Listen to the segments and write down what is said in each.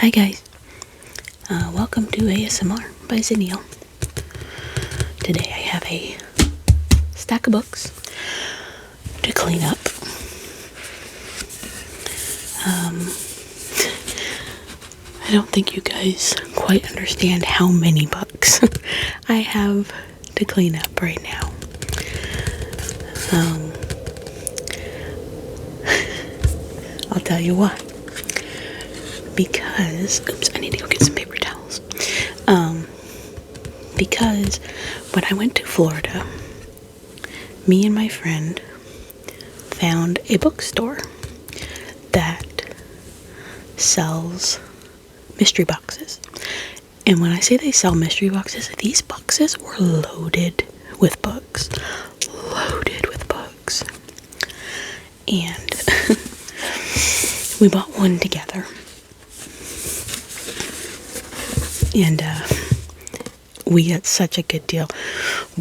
Hi guys, welcome to ASMR by Zennial. Today I have a stack of books to clean up. I don't think you guys quite understand how many books I have to clean up right now. I'll tell you why. Because, I need to go get some paper towels. Because when I went to Florida, me and my friend found a bookstore that sells mystery boxes. And when I say they sell mystery boxes, these boxes were loaded with books. Loaded with books. And we bought one together. And we got such a good deal.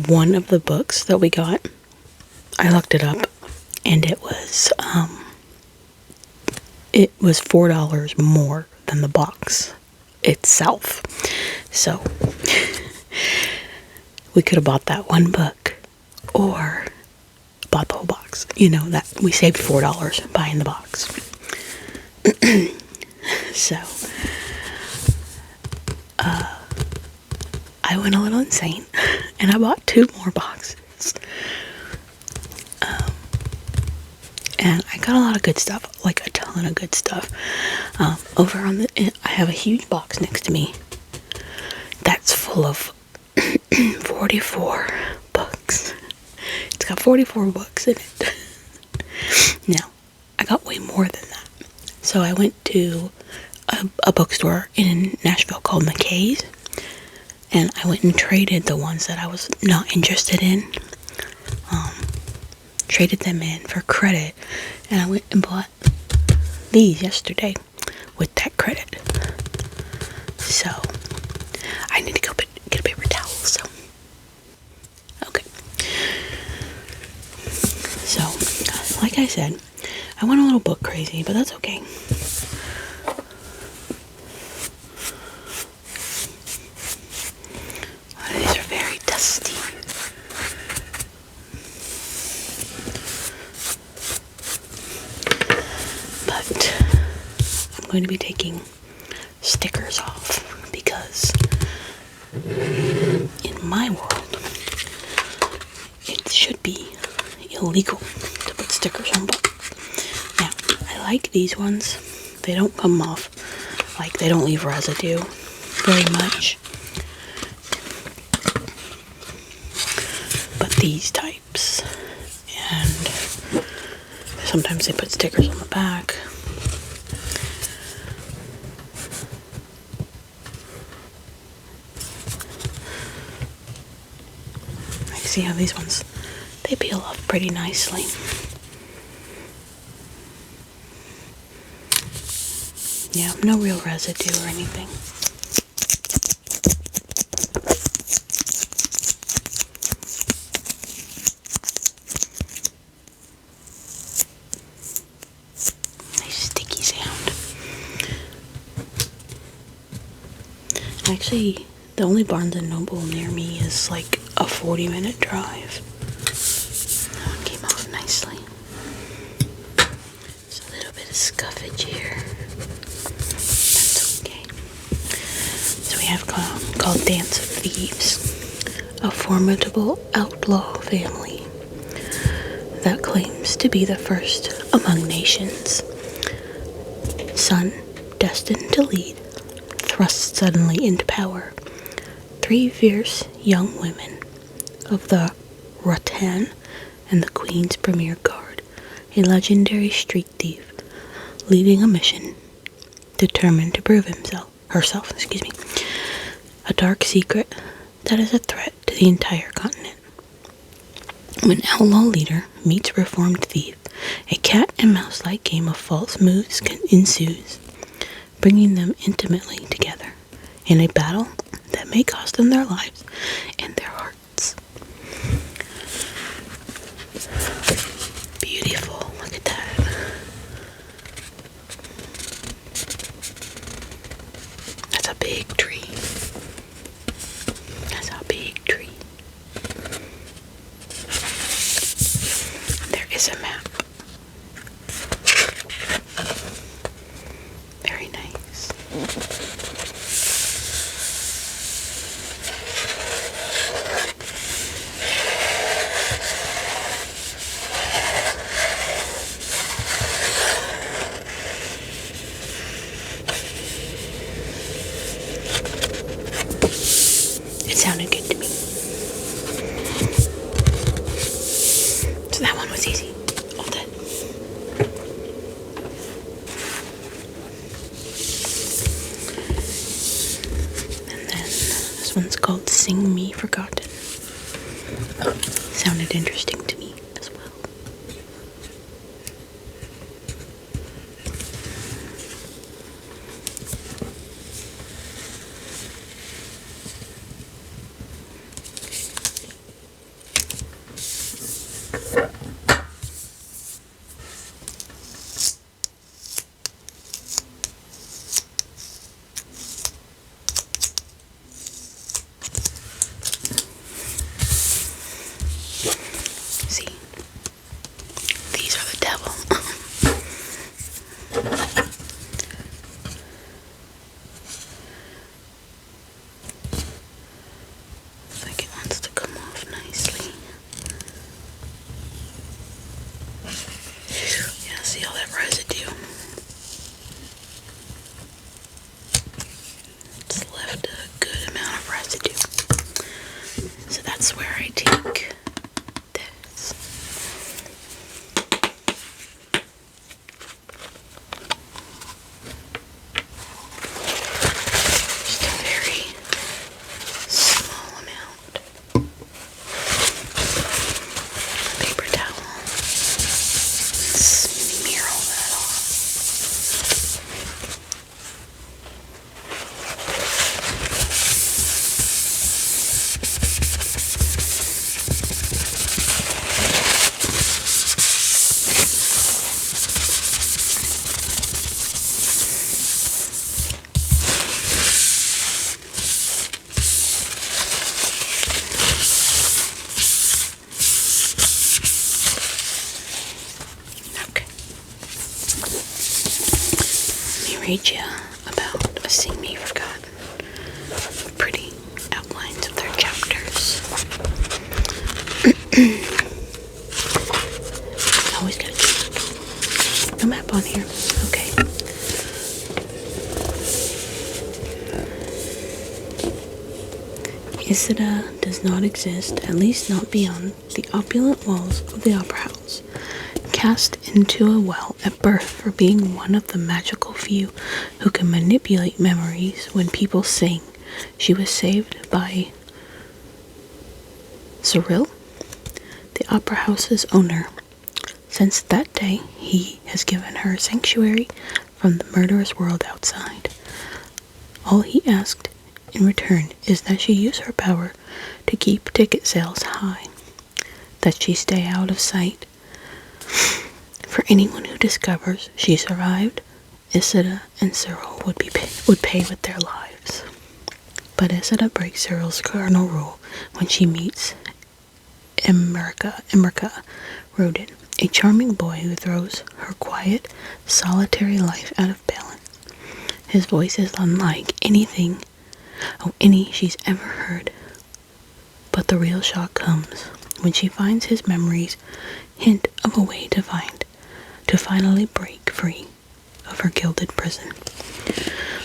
One of the books that we got, I looked it up, and it was $4 more than the box itself. So we could have bought that one book or bought the whole box. You know, that we saved $4 buying the box. So I went a little insane and I bought 2 more boxes. And I got a lot of good stuff, like a ton of good stuff. Over on I have a huge box next to me that's full of 44 books. It's got 44 books in it. Now, I got way more than that. So I went to a bookstore in Nashville called McKay's, and I went and traded the ones that I was not interested in. Traded them in for credit, and I went and bought these yesterday with that credit. So I need to go get a paper towel. So okay. So like I said, I went a little book crazy, but that's okay. These are very dusty. I'm going to be taking stickers off because in my world it should be illegal to put stickers on books. Now, I like these ones. They don't come off, like they don't leave residue very much. But these types, and sometimes they put stickers on the back. See how these ones, they peel off pretty nicely. Yeah, no real residue or anything. Nice sticky sound. Actually, the only Barnes & Noble near me is like a 40-minute drive. That one came off nicely. There's a little bit of scuffage here. That's okay. So we have called Dance of Thieves, a formidable outlaw family that claims to be the first among nations. Son destined to lead, thrust suddenly into power. 3 fierce young women of the Rattan and the Queen's Premier Guard, a legendary street thief leading a mission determined to prove herself, a dark secret that is a threat to the entire continent. When outlaw leader meets reformed thief, a cat and mouse-like game of false moves ensues, bringing them intimately together in a battle that may cost them their lives and their hearts. Beautiful. Look at that. That's a big tree. That's a big tree. There is a map. Very nice. It sounded good to me. So that one was easy. All done. And then this one's called Sing Me Forgotten. Sounded interesting to me as well. See, these are the devil. Looks like it wants to come off nicely. Yeah, see all that residue? It's left a good amount of residue. So that's where I take this. Just a very small amount. Paper towel. Smear all that off. Okay. Let me read you about a Sing Me Forgotten. Pretty outlines of their chapters. Always got a map on here. Okay. Isida does not exist, at least not beyond the opulent walls of the opera house. Cast into a well at birth for being one of the magical few who can manipulate memories when people sing, she was saved by Cyril, the opera house's owner. Since that day, he has given her sanctuary from the murderous world outside. All he asked in return is that she use her power to keep ticket sales high, that she stay out of sight. For anyone who discovers she survived, Isida and Cyril would pay with their lives. But Isida breaks Cyril's cardinal rule when she meets Emmerka Rodin, a charming boy who throws her quiet, solitary life out of balance. His voice is unlike any she's ever heard. But the real shock comes when she finds his memories hint of a way to finally break free of her gilded prison.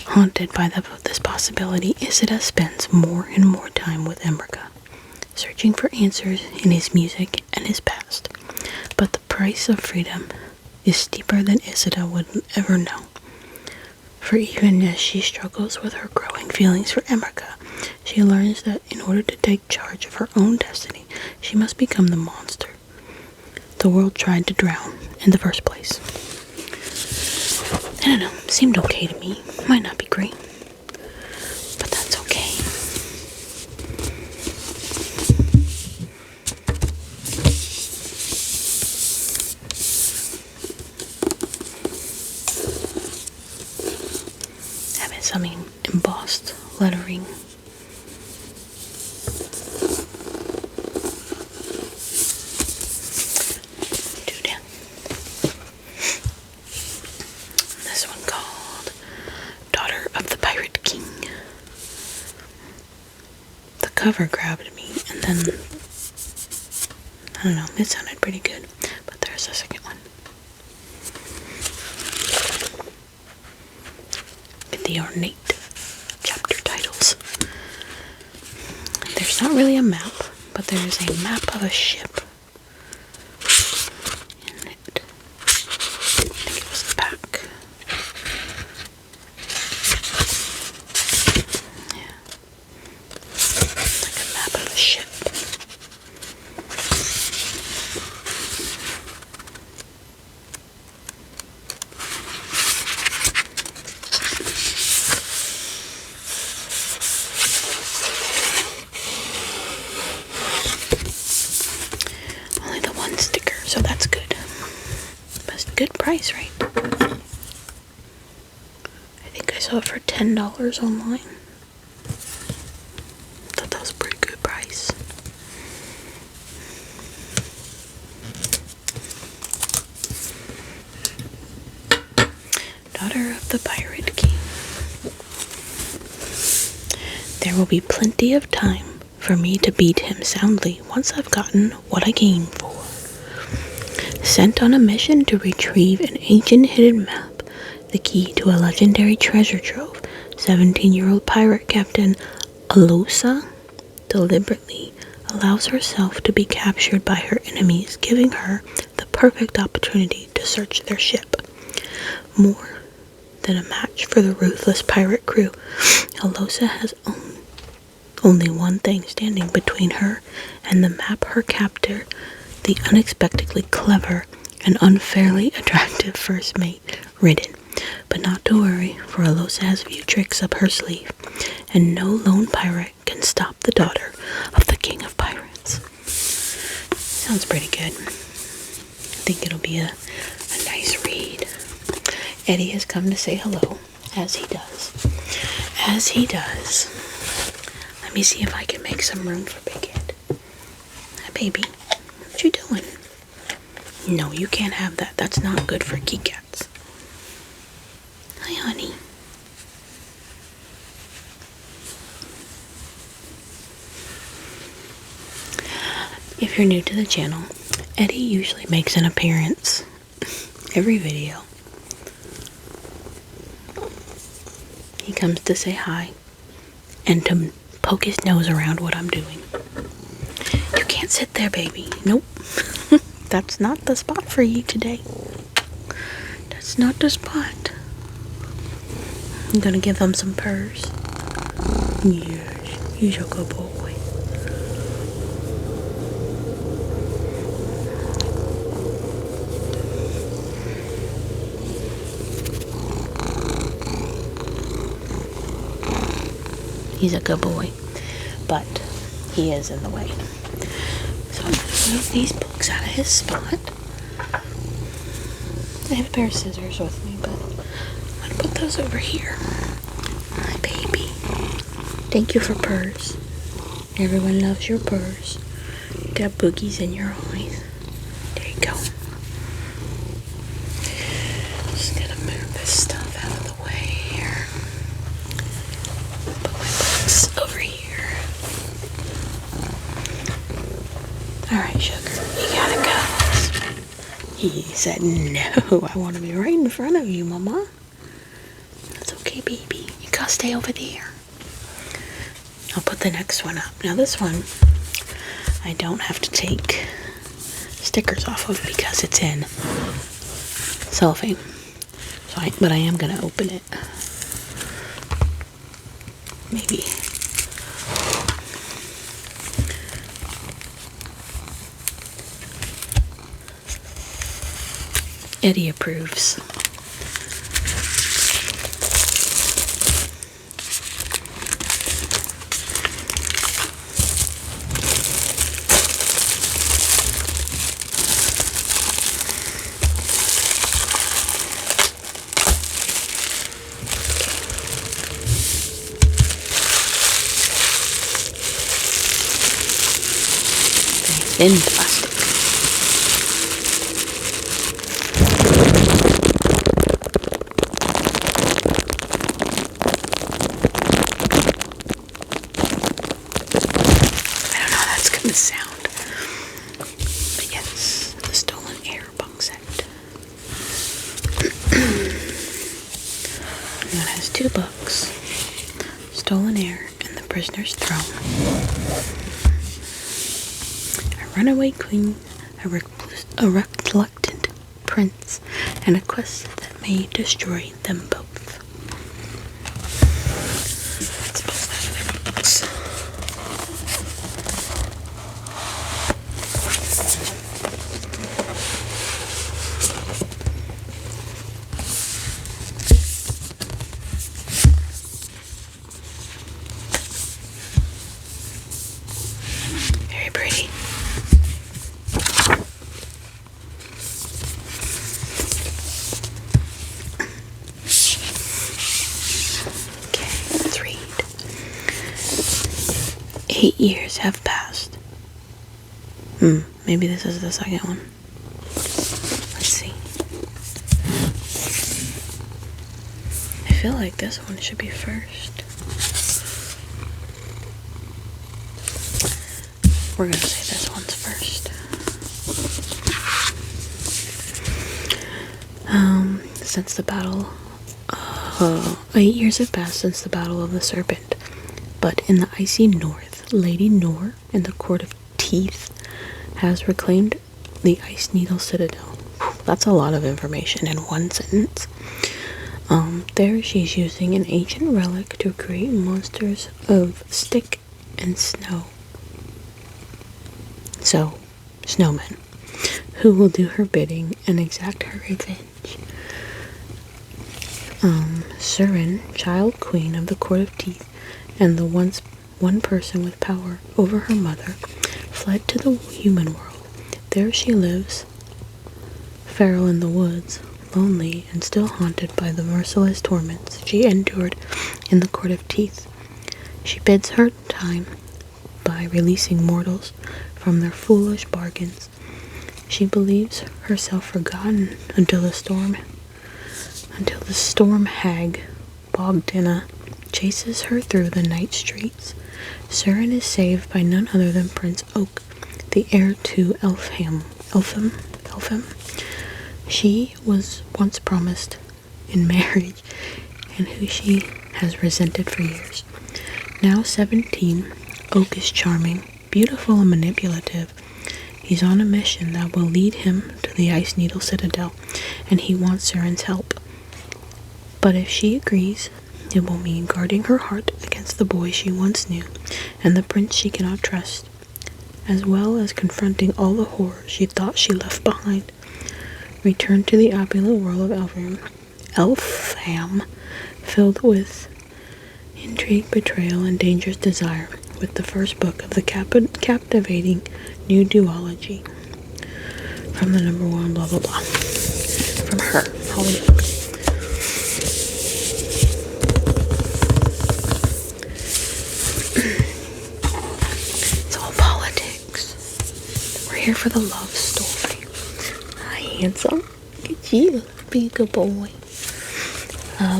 Haunted by this possibility, Isida spends more and more time with Emmerka, searching for answers in his music and his past. But the price of freedom is steeper than Isida would ever know. For even as she struggles with her growing feelings for Emmerka, she learns that in order to take charge of her own destiny, she must become the monster the world tried to drown in the first place. I don't know, seemed okay to me. Might not be great, but that's okay. some embossed lettering. This one called Daughter of the Pirate King. The cover grabbed me, and then, I don't know, it sounded pretty good, but there's a second one. Get the ornate chapter titles. There's not really a map, but there is a map of a ship. In it. I think it was the back. Yeah. Like a map of a ship. Only the one sticker, so that's good. But good price, right? I think I saw it for $10 online. Thought that was a pretty good price. Daughter of the Pirate King. There will be plenty of time for me to beat him soundly once I've gotten what I came for. Sent on a mission to retrieve an ancient hidden map, the key to a legendary treasure trove, 17-year-old pirate captain Alosa deliberately allows herself to be captured by her enemies, giving her the perfect opportunity to search their ship. More than a match for the ruthless pirate crew, Alosa has only one thing standing between her and the map her captor, the unexpectedly clever and unfairly attractive first mate, ridden. But not to worry, for Alosa has a few tricks up her sleeve, and no lone pirate can stop the daughter of the King of Pirates. Sounds pretty good. I think it'll be a nice read. Eddy has come to say hello, as he does. As he does. Let me see if I can make some room for Big Ed. Hi, baby. What you doing? No, you can't have that. That's not good for kitty cats. Hi, honey. If you're new to the channel, Eddy usually makes an appearance every video. He comes to say hi and to poke his nose around what I'm doing. You can't sit there, baby. Nope. That's not the spot for you today. That's not the spot. I'm gonna give them some purrs. Yes, he's a good boy. He's a good boy, but he is in the way. So I'm going to move these books out of his spot. I have a pair of scissors with me, but I'm going to put those over here. Hi, baby. Thank you for purrs. Everyone loves your purrs. You got boogies in your eyes. There you go. Just going to move this stuff out of the way here. Over here. Alright, sugar, you gotta go. He said, no, I want to be right in front of you, Mama. That's okay, baby. You gotta stay over there. I'll put the next one up. Now this one, I don't have to take stickers off of because it's in cellophane. But I am gonna open it. Maybe. Eddy approves. thin plastic. I don't know how that's gonna sound. But yes, the Stolen Heir box set. And it has 2 books. Stolen Heir and The Prisoner's Throne. A runaway queen, a reluctant prince, and a quest that may destroy them both. Let's pull out of their books. Very pretty. Okay, let's read. 8 years have passed. Maybe this is the second one. Let's see. I feel like this one should be first. We're gonna say this one's first. Since the battle, 8 years have passed since the Battle of the Serpent, but in the icy north, Lady Nor, in the Court of Teeth, has reclaimed the Ice Needle Citadel. That's a lot of information in one sentence. There she's using an ancient relic to create monsters of stick and snow. So, snowmen, who will do her bidding and exact her revenge. Surin, child queen of the Court of Teeth, and the one person with power over her mother, fled to the human world. There she lives, feral in the woods, lonely and still haunted by the merciless torments she endured in the Court of Teeth. She bids her time by releasing mortals from their foolish bargains. She believes herself forgotten until the storm hag, Bogdana, chases her through the night streets. Surin is saved by none other than Prince Oak, the heir to Elfham. She was once promised in marriage, and who she has resented for years. Now 17, Oak is charming, beautiful and manipulative. He's on a mission that will lead him to the Ice Needle Citadel, and he wants Surin's help. But if she agrees, it will mean guarding her heart against the boy she once knew, and the prince she cannot trust, as well as confronting all the horrors she thought she left behind. Return to the opulent world of Elfham, filled with intrigue, betrayal, and dangerous desire, with the first book of the captivating new duology. From the number 1 blah blah blah. From her, Holly Oak. It's all politics. We're here for the love story. Hi, handsome. Look at you, be a good boy.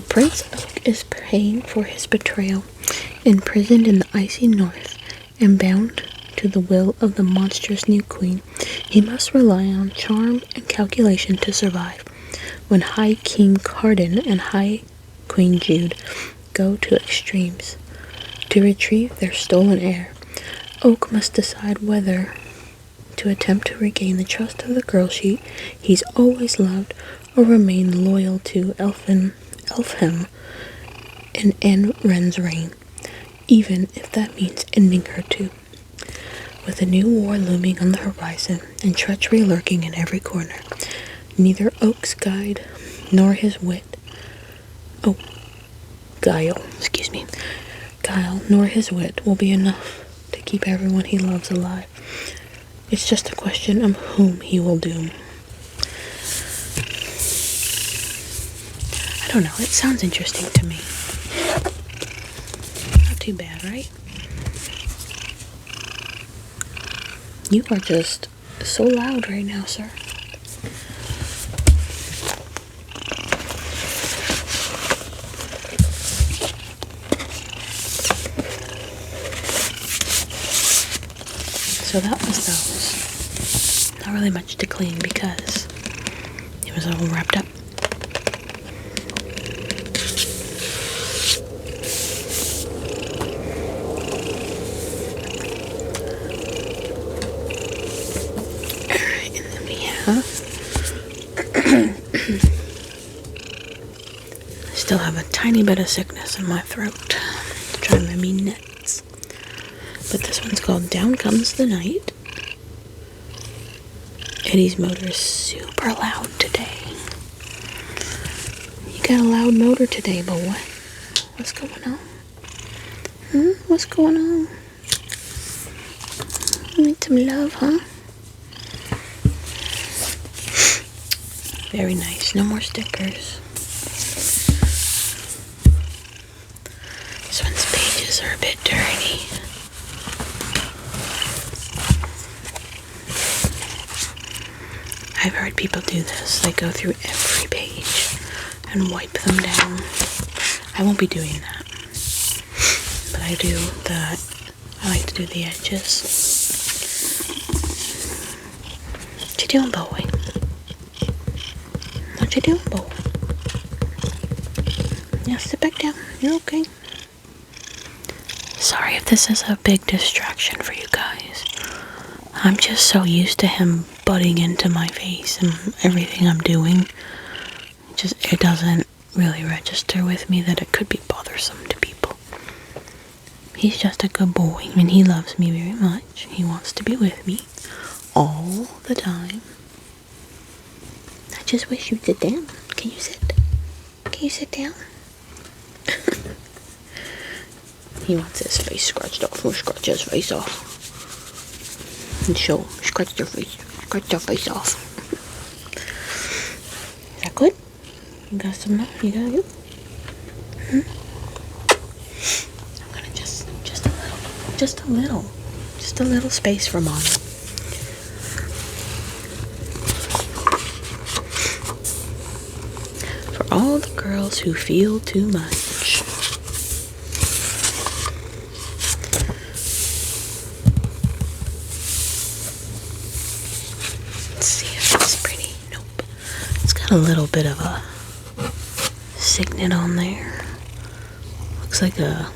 Prince Oak is paying for his betrayal, imprisoned in the icy north, and bound to the will of the monstrous new queen. He must rely on charm and calculation to survive. When High King Carden and High Queen Jude go to extremes to retrieve their stolen heir, Oak must decide whether to attempt to regain the trust of the girl he's always loved, or remain loyal to Elfham and end Ren's reign, even if that means ending her too. With a new war looming on the horizon and treachery lurking in every corner, neither Oak's guile nor his wit will be enough to keep everyone he loves alive. It's just a question of whom he will doom. I don't know, it sounds interesting to me. Not too bad, right? You are just so loud right now, sir. So that was those. Not really much to clean because it was all wrapped up. Alright, and then we have I still have a tiny bit of sickness in my throat. Driving me nuts. But this one's called Down Comes the Night. Eddy's motor is super loud today. You got a loud motor today, but what? What's going on? What's going on? You need some love, huh? Very nice. No more stickers. This one's pages are a bit dirty. I've heard people do this. They go through every page and wipe them down. I won't be doing that. But I like to do the edges. What you doing, boy? What you doing, boy? Yeah, sit back down. You're okay. Sorry if this is a big distraction for you guys. I'm just so used to him butting into my face and everything I'm doing. It doesn't really register with me that it could be bothersome to people. He's just a good boy and he loves me very much. He wants to be with me all the time. I just wish you'd sit down. Can you sit? Can you sit down? He wants his face scratched off. We'll scratch his face off. And show, scratch their face off. Is that good? You got some now? You got it? I'm gonna just a little space for Mom. For all the girls who feel too much. A little bit of a signet on there. Looks like a,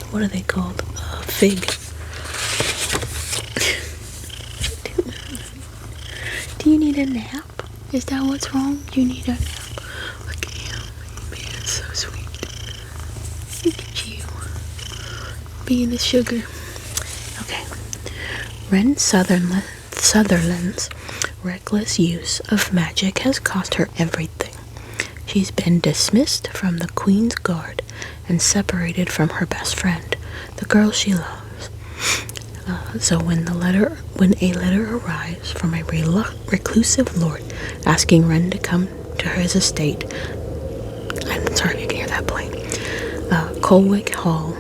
what are they called? A fig. Do you need a nap? Is that what's wrong? Do you need a nap? Look at him. Man, so sweet. Look at you. Being a sugar. Okay. Ren Sutherland's reckless use of magic has cost her everything. She's been dismissed from the Queen's Guard and separated from her best friend, the girl she loves. So when a letter arrives from a reclusive lord asking Ren to come to his estate, I'm sorry if you can hear that plane, Colwick Hall,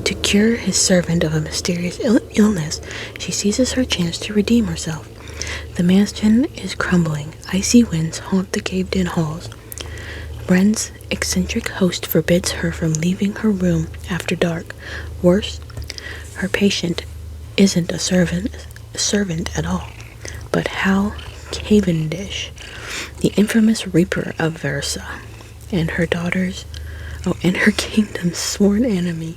to cure his servant of a mysterious illness, she seizes her chance to redeem herself. The mansion is crumbling. Icy winds haunt the caved-in halls. Ren's eccentric host forbids her from leaving her room after dark. Worse, her patient isn't a servant at all, but Hal Cavendish, the infamous Reaper of Versa, and her kingdom's sworn enemy.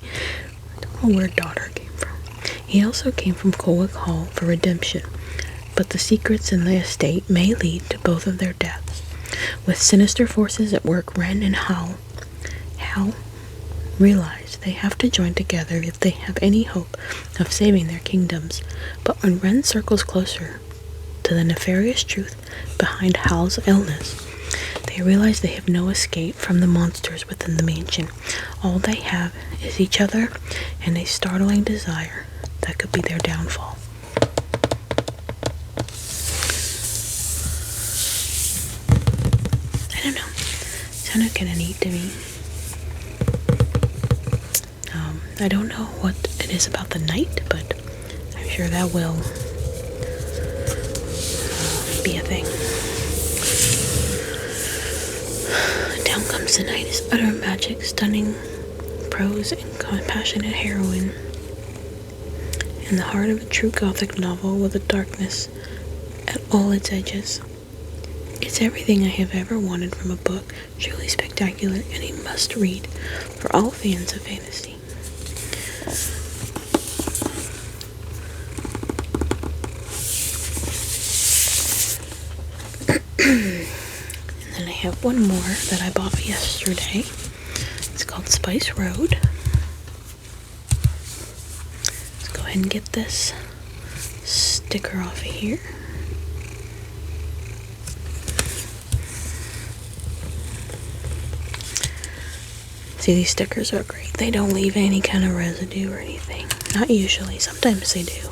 I don't know where daughter came from. He also came from Colwick Hall for redemption. But the secrets in the estate may lead to both of their deaths. With sinister forces at work, Ren and Hal realize they have to join together if they have any hope of saving their kingdoms. But when Ren circles closer to the nefarious truth behind Hal's illness, they realize they have no escape from the monsters within the mansion. All they have is each other and a startling desire that could be their downfall. I don't know. Sounded kind of neat to me. I don't know what it is about the night, but I'm sure that will be a thing. Down comes the night is utter magic, stunning prose, and compassionate heroine. In the heart of a true Gothic novel with a darkness at all its edges. It's everything I have ever wanted from a book, truly spectacular and a must-read for all fans of fantasy. And then I have one more that I bought yesterday. It's called Spice Road. Let's go ahead and get this sticker off of here. See, these stickers are great. They don't leave any kind of residue or anything. Not usually. Sometimes they do.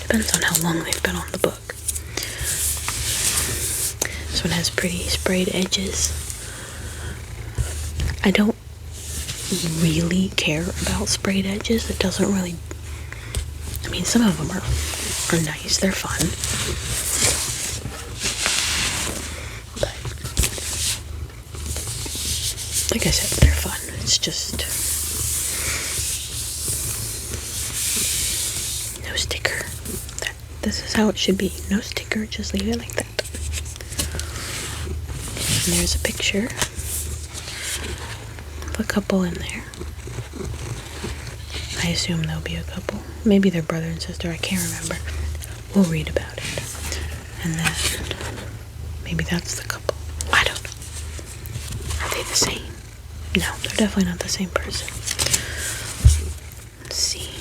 Depends on how long they've been on the book. This one has pretty sprayed edges. I don't really care about sprayed edges. It doesn't really... I mean, some of them are nice. They're fun. But, like I said, they're fun. It's just... no sticker. This is how it should be. No sticker. Just leave it like that. And there's a picture of a couple in there. I assume there'll be a couple. Maybe they're brother and sister. I can't remember. We'll read about it. And then maybe that's the couple. I don't know. Are they the same? No, they're definitely not the same person. Let's see.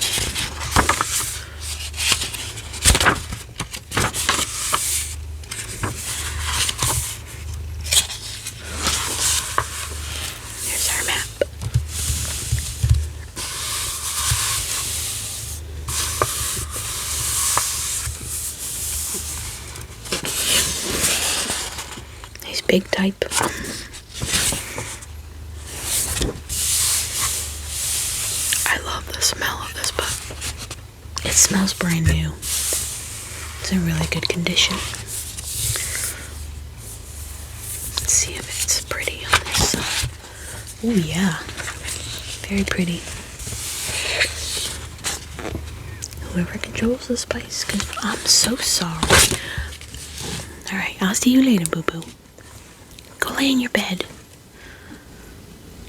There's our map. Nice big type. Smell of this book. It smells brand new. It's in really good condition. Let's see if it's pretty on this side. Oh yeah, very pretty. Whoever controls the spice, cause I'm so sorry. All right, I'll see you later, boo boo. Go lay in your bed.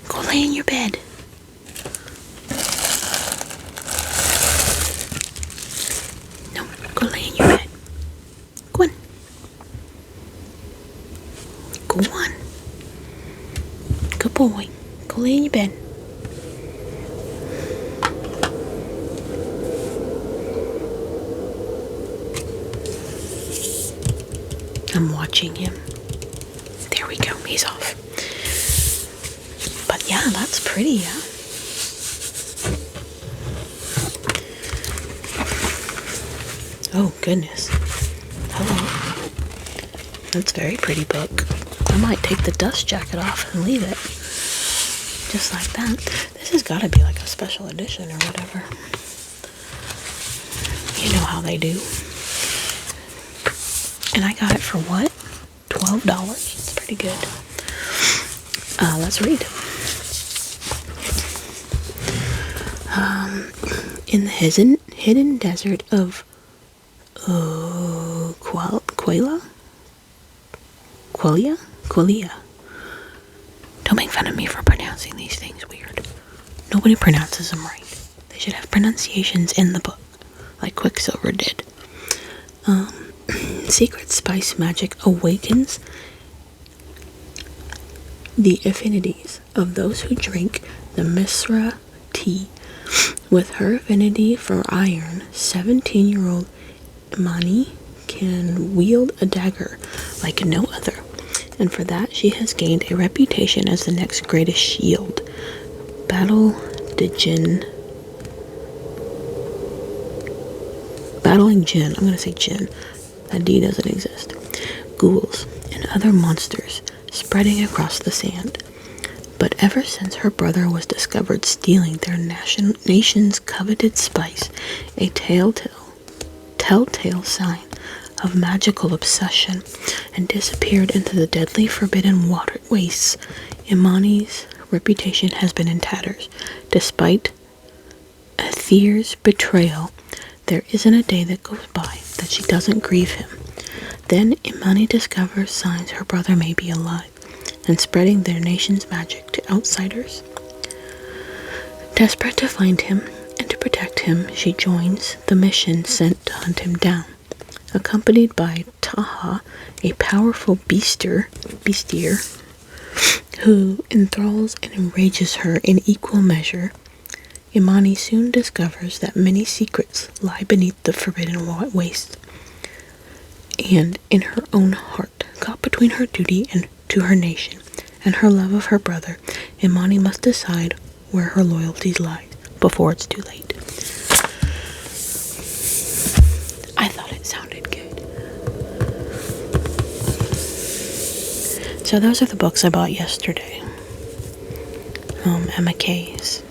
Go lay in your bed. Go lay in your bed. Go on. Go on. Good boy. Go lay in your bed. I'm watching him. There we go. He's off. But yeah, that's pretty, yeah. Oh, goodness. Hello. That's a very pretty book. I might take the dust jacket off and leave it. Just like that. This has got to be like a special edition or whatever. You know how they do. And I got it for what? $12? It's pretty good. Let's read. In the hidden desert of Qualia. Don't make fun of me for pronouncing these things weird. Nobody pronounces them right. They should have pronunciations in the book, like Quicksilver did. Secret spice magic awakens the affinities of those who drink the Misra tea. With her affinity for iron, 17-year-old Imani can wield a dagger like no other, and for that she has gained a reputation as the next greatest shield. Battling Jinn, I'm gonna say Jinn, that D doesn't exist, ghouls, and other monsters spreading across the sand. But Ever since her brother was discovered stealing their nation's coveted spice, a telltale sign of magical obsession, and disappeared into the deadly forbidden water wastes, Imani's reputation has been in tatters. Despite Aether's betrayal, there isn't a day that goes by that she doesn't grieve him. Then Imani discovers signs her brother may be alive and spreading their nation's magic to outsiders. Desperate to find him and to protect him, she joins the mission sent to hunt him down. Accompanied by Taha, a powerful bestier who enthralls and enrages her in equal measure, Imani soon discovers that many secrets lie beneath the forbidden waste. And in her own heart, caught between her duty and to her nation and her love of her brother, Imani must decide where her loyalties lie before it's too late. I thought it sounded good. So those are the books I bought yesterday. Emma K's.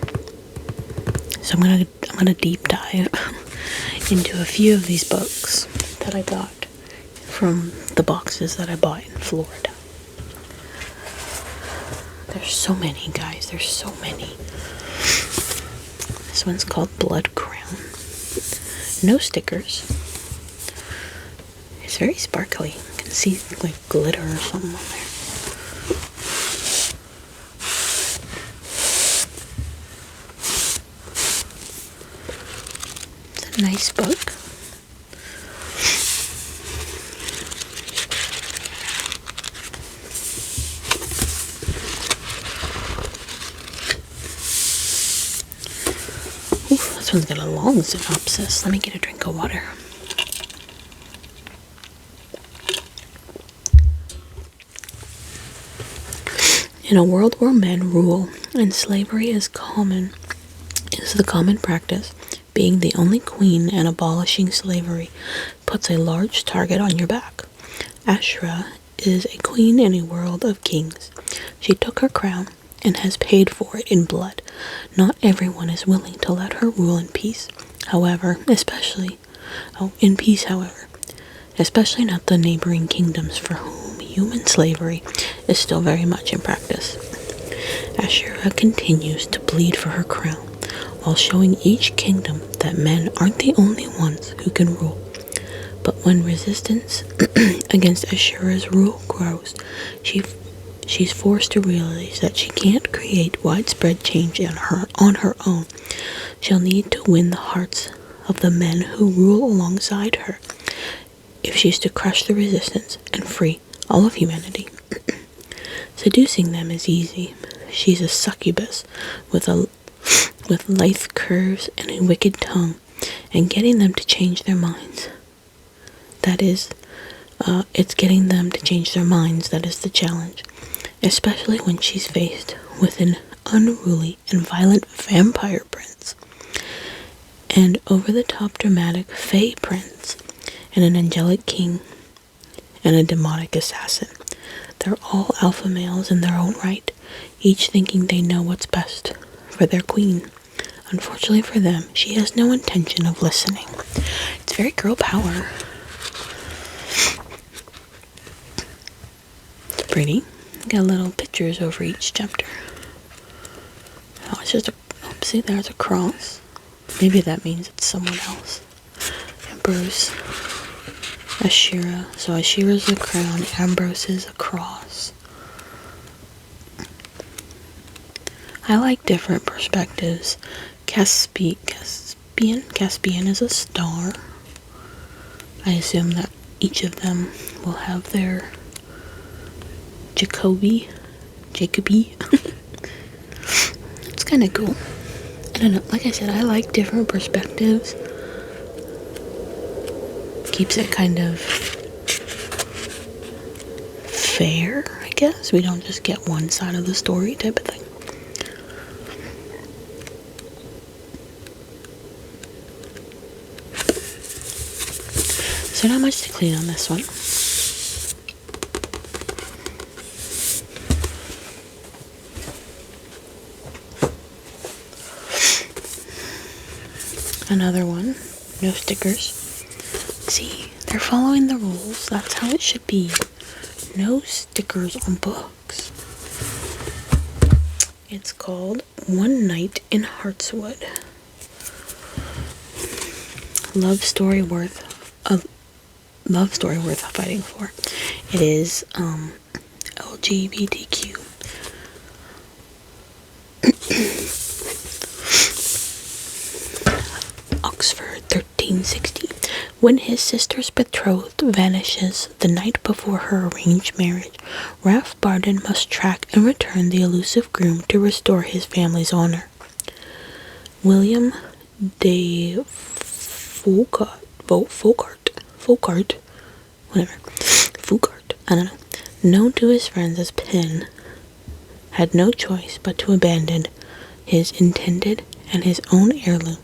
So I'm gonna deep dive into a few of these books that I got from the boxes that I bought in Florida. There's so many, guys. There's so many. This one's called Blood Crown. No stickers. It's very sparkly. You can see like glitter or something on there. It's a nice book. This one's got a long synopsis. Let me get a drink of water. In a world where men rule and slavery is the common practice, being the only queen and abolishing slavery puts a large target on your back. Ashra is a queen in a world of kings. She took her crown and has paid for it in blood. Not everyone is willing to let her rule in peace. However, especially not the neighboring kingdoms for whom human slavery is still very much in practice. Ashura continues to plead for her crown, while showing each kingdom that men aren't the only ones who can rule. But when resistance against Ashura's rule grows, she's forced to realize that she can't create widespread change on her own. She'll need to win the hearts of the men who rule alongside her if she's to crush the resistance and free all of humanity. Seducing them is easy. She's a succubus with lithe curves and a wicked tongue, and getting them to change their minds. It's getting them to change their minds that is the challenge, especially when she's faced with an unruly and violent vampire prince, and over-the-top dramatic fae prince, and an angelic king, and a demonic assassin. They're all alpha males in their own right, each thinking they know what's best for their queen. Unfortunately for them, she has no intention of listening. It's very girl power. It's pretty. Got little pictures over each chapter. Oh, it's just see, there's a cross. Maybe that means it's someone else. Ambrose. Ashura. So Ashura's a crown, Ambrose is a cross. I like different perspectives. Caspian is a star. I assume that each of them will have their Jacoby. It's kind of cool. I don't know. Like I said, I like different perspectives. Keeps it kind of fair, I guess. We don't just get one side of the story type of thing. So not much to clean on this one. Another one. No stickers. See, they're following the rules. That's how it should be. No stickers on books. It's called One Night in Heartswood. Love story worth fighting for. It is LGBTQ. Oxford, 1360. When his sister's betrothed vanishes the night before her arranged marriage, Ralph Barden must track and return the elusive groom to restore his family's honor. William de Foucault, I don't know, known to his friends as Pin, had no choice but to abandon his intended and his own heirloom,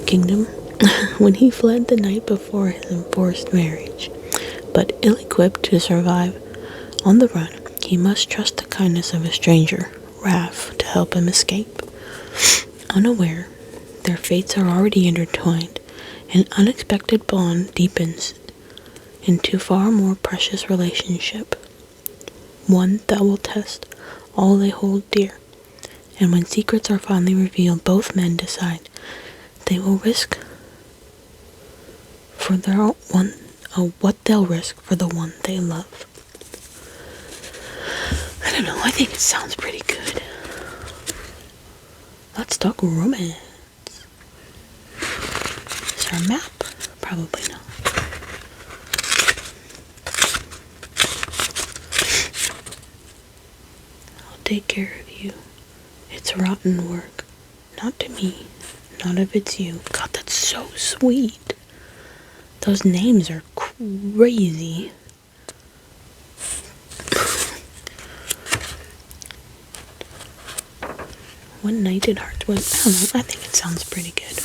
kingdom, when he fled the night before his enforced marriage. But ill-equipped to survive on the run, he must trust the kindness of a stranger, Raph, to help him escape. Unaware, their fates are already intertwined. An unexpected bond deepens into far more precious relationship, one that will test all they hold dear. And when secrets are finally revealed, both men decide they will risk for what they'll risk for the one they love. I don't know, I think it sounds pretty good. Let's talk romance. Is there a map? Probably not. I'll take care of you. It's rotten work. Not to me. Not if it's you. God, that's so sweet. Those names are crazy. One Night in Heartswood. I don't know. I think it sounds pretty good.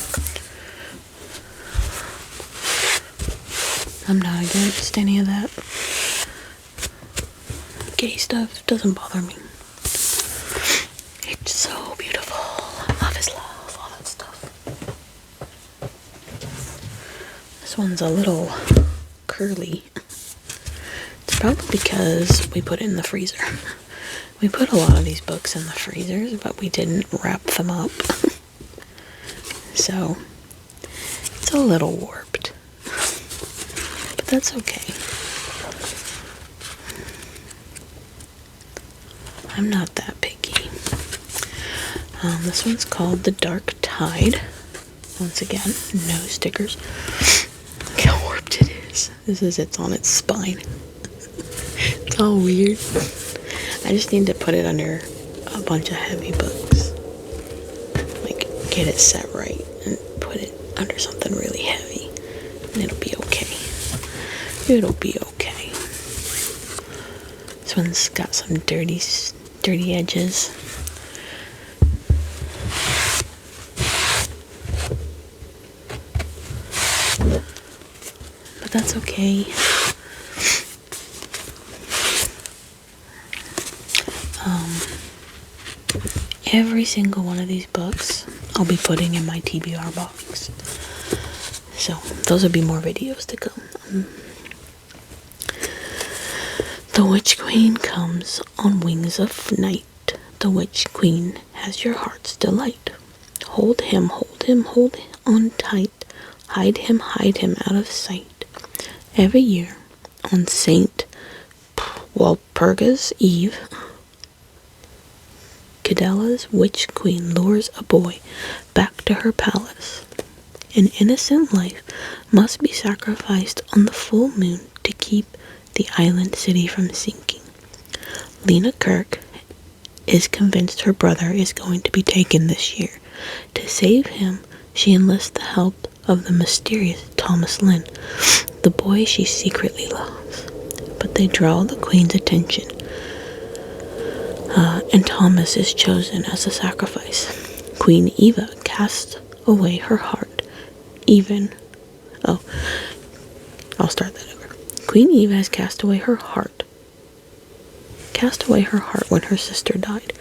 I'm not against any of that. Gay stuff doesn't bother me. It's so beautiful. Love is love. All that stuff. This one's a little curly. It's probably because we put it in the freezer. We put a lot of these books in the freezers, but we didn't wrap them up. So, it's a little warped. But that's okay. I'm not that picky. This one's called The Dark Tide. Once again, no stickers. Look how warped it is. It's on its spine. It's all weird. I just need to put it under a bunch of heavy books. Like, get it set right and put it under something really heavy. And it'll be okay. It'll be okay. This one's got some dirty edges. But that's okay. Every single one of these books I'll be putting in my TBR box. So, those will be more videos to come. The Witch Queen comes on wings of night. The Witch Queen has your heart's delight. Hold him on tight. Hide him out of sight. Every year on St. Walpurga's Eve, Cadella's Witch Queen lures a boy back to her palace. An innocent life must be sacrificed on the full moon to keep the island city from sinking. Lena Kirk is convinced her brother is going to be taken this year. To save him, she enlists the help of the mysterious Thomas Lynn, the boy she secretly loves. But they draw the Queen's attention, and Thomas is chosen as a sacrifice. Queen Eva casts away her heart. I'll start that over. Queen Eva has cast away her heart. cast away her heart when her sister died.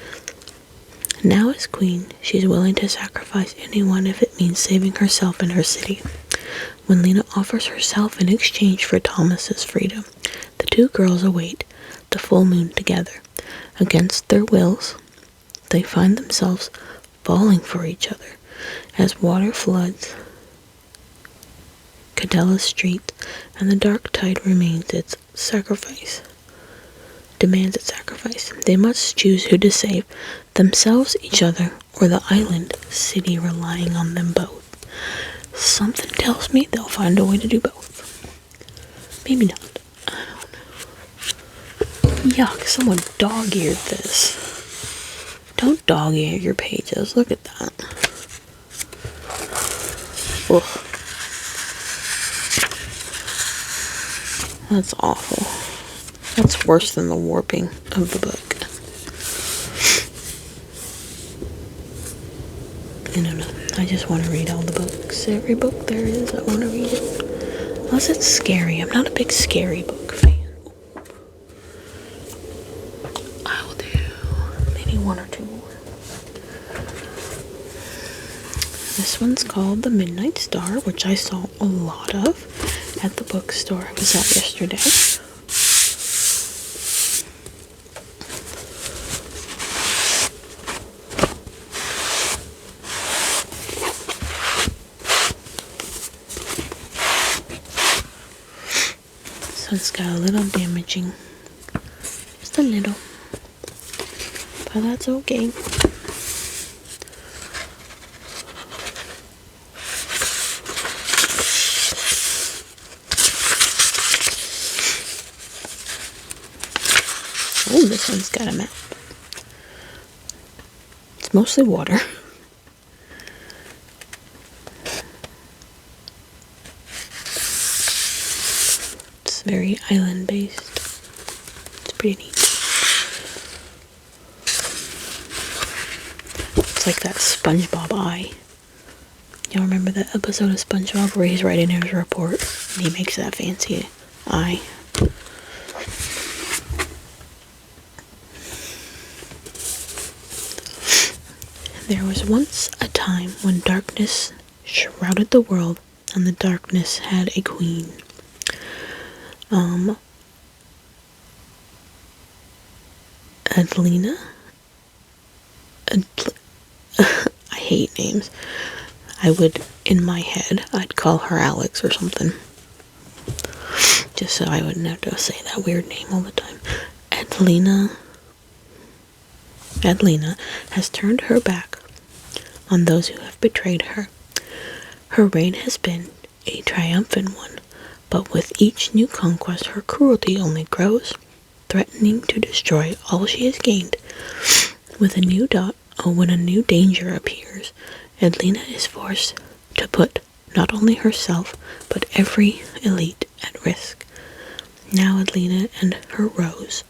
Now as queen, she's willing to sacrifice anyone if it means saving herself and her city. When Lena offers herself in exchange for Thomas's freedom, the two girls await the full moon together. Against their wills, they find themselves falling for each other as water floods Cadella's street, and the dark tide demands its sacrifice. They must choose who to save, themselves, each other, or the island city relying on them both. Something tells me they'll find a way to do both. Maybe not. I don't know. Yuck, someone dog-eared this. Don't dog-ear your pages. Look at that. Ugh. That's awful. That's worse than the warping of the book. I don't know. I just want to read all the books. Every book there is, I want to read it. Unless it's scary. I'm not a big scary book fan. I will do maybe one or two more. This one's called The Midnight Star, which I saw a lot of at the bookstore I was at yesterday. So it's got a little damaging. Just a little. But that's okay. Oh, this one's got a map. It's mostly water. It's very island based. It's pretty neat. It's like that SpongeBob eye. Y'all remember that episode of SpongeBob where he's writing his report and he makes that fancy eye? There was once a time when darkness shrouded the world, and the darkness had a queen. Adelina? I hate names. I would, in my head, I'd call her Alex or something. Just so I wouldn't have to say that weird name all the time. Adelina has turned her back on those who have betrayed her. Her reign has been a triumphant one, but with each new conquest her cruelty only grows, threatening to destroy all she has gained. When a new danger appears, Adelina is forced to put not only herself, but every elite at risk. Now Adelina and her roses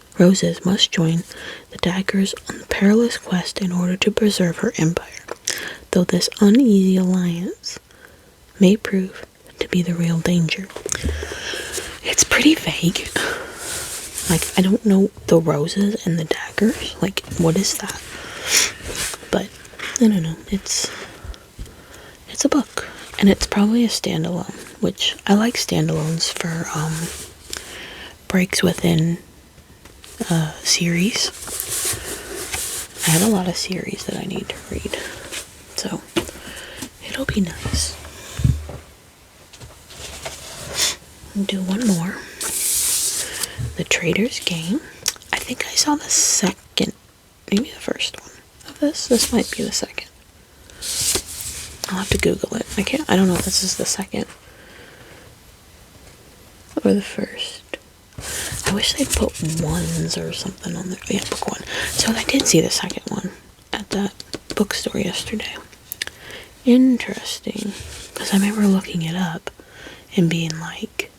must join the daggers on the perilous quest in order to preserve her empire, though this uneasy alliance may prove to be the real danger. It's pretty vague. Like, I don't know the roses and the daggers. Like, what is that? But, I don't know. It's a book. And it's probably a standalone, which I like standalones for, breaks within series. I have a lot of series that I need to read, so it'll be nice. Do one more. The Trader's Game. I think I saw the second, maybe the first one of this. This might be the second. I'll have to Google it. I don't know if this is the second or the first. I wish they'd put ones or something on there. Yeah, book one. So I did see the second one at that bookstore yesterday. Interesting. Because I remember looking it up and being like,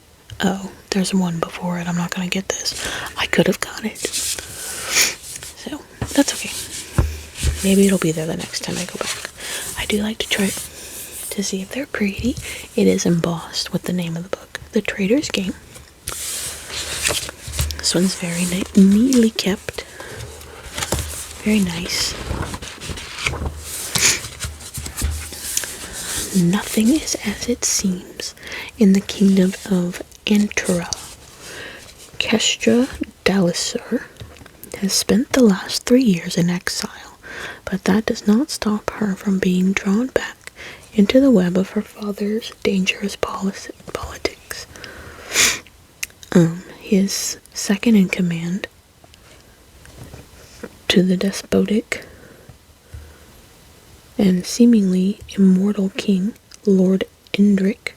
oh, there's one before it. I'm not going to get this. I could have got it. So, that's okay. Maybe it'll be there the next time I go back. I do like to try to see if they're pretty. It is embossed with the name of the book, The Trader's Game. This one's very neatly kept. Very nice. Nothing is as it seems in the kingdom of Antura. Kestra Dalisur has spent the last 3 years in exile, but that does not stop her from being drawn back into the web of her father's dangerous politics. His second in command to the despotic and seemingly immortal king, Lord Indrik,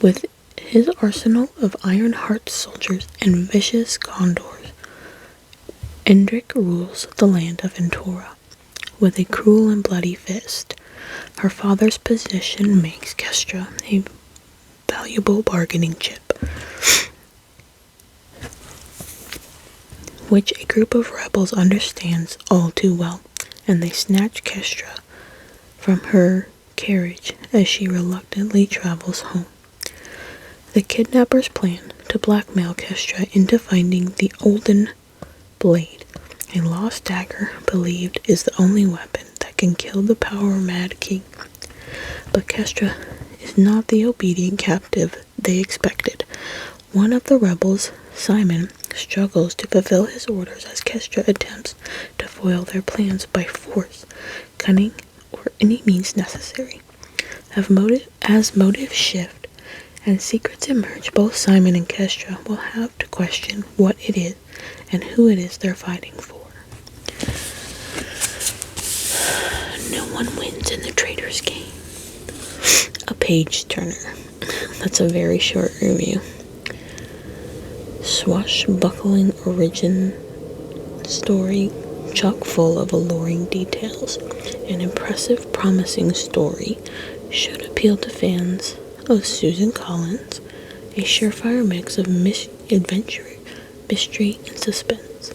with his arsenal of iron-heart soldiers and vicious condors. Indrik rules the land of Ventura with a cruel and bloody fist. Her father's position makes Kestra a valuable bargaining chip, which a group of rebels understands all too well, and they snatch Kestra from her carriage as she reluctantly travels home. The kidnappers plan to blackmail Kestra into finding the Olden Blade, a lost dagger believed is the only weapon that can kill the power-mad king. But Kestra is not the obedient captive they expected. One of the rebels, Simon, struggles to fulfill his orders as Kestra attempts to foil their plans by force, cunning, or any means necessary. As motives shift and secrets emerge, both Simon and Kestra will have to question what it is and who it is they're fighting for. No one wins in the traitor's game. A page turner. That's a very short review. Swashbuckling origin story, chock full of alluring details. An impressive, promising story should appeal to fans of Susan Collins. A surefire mix of adventure, mystery, and suspense.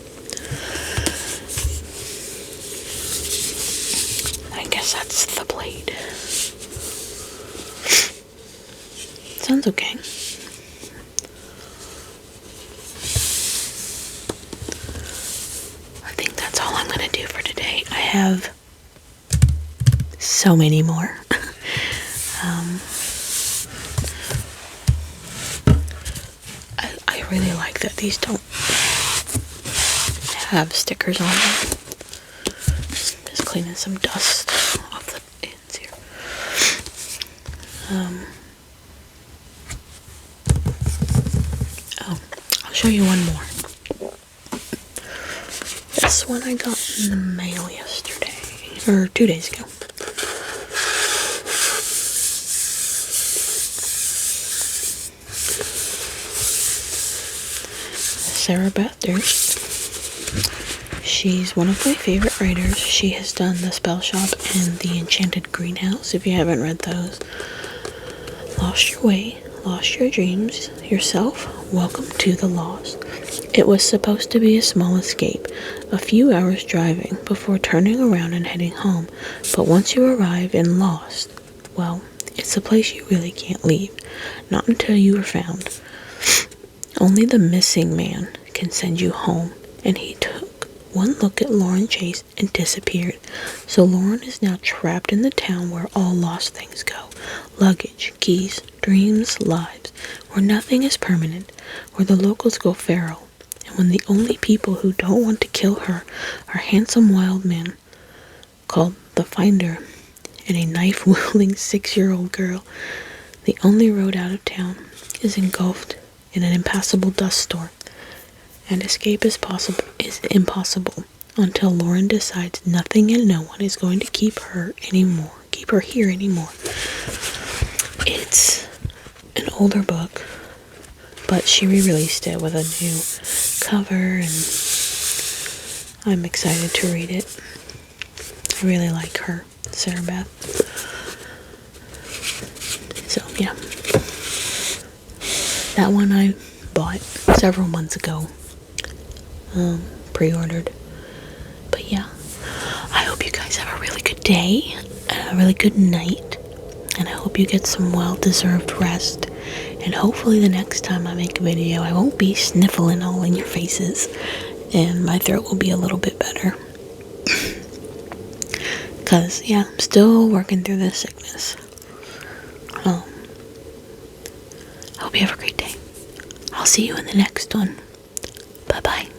I guess that's the Blade. Sounds okay. I think that's all I'm gonna do for today. I have so many more. I really like that these don't have stickers on them. Just cleaning some dust off the ends here. I'll show you one more. This one I got in the mail yesterday, or 2 days ago. Sarah Beth Durst. She's one of my favorite writers. She has done The Spell Shop and The Enchanted Greenhouse, if you haven't read those. Lost Your Way, Lost Your Dreams, Yourself, Welcome to the Lost. It was supposed to be a small escape, a few hours driving before turning around and heading home, but once you arrive in Lost, well, it's a place you really can't leave, not until you are found. Only the missing man can send you home, and he took one look at Lauren Chase and disappeared. So Lauren is now trapped in the town where all lost things go. Luggage, keys, dreams, lives, where nothing is permanent, where the locals go feral, and when the only people who don't want to kill her are handsome wild men called the Finder and a knife-wielding 6-year-old girl. The only road out of town is engulfed in an impassable dust storm, and escape is impossible until Lauren decides nothing and no one is going to keep her here anymore. It's an older book, but she re-released it with a new cover, and I'm excited to read it. I really like her, Sarah Beth. So yeah, that one I bought several months ago, pre-ordered. But yeah, I hope you guys have a really good day, a really good night, and I hope you get some well-deserved rest And hopefully the next time I make a video, I won't be sniffling all in your faces, and my throat will be a little bit better. Because, yeah, I'm still working through this sickness. I hope you have a great day. I'll see you in the next one. Bye-bye.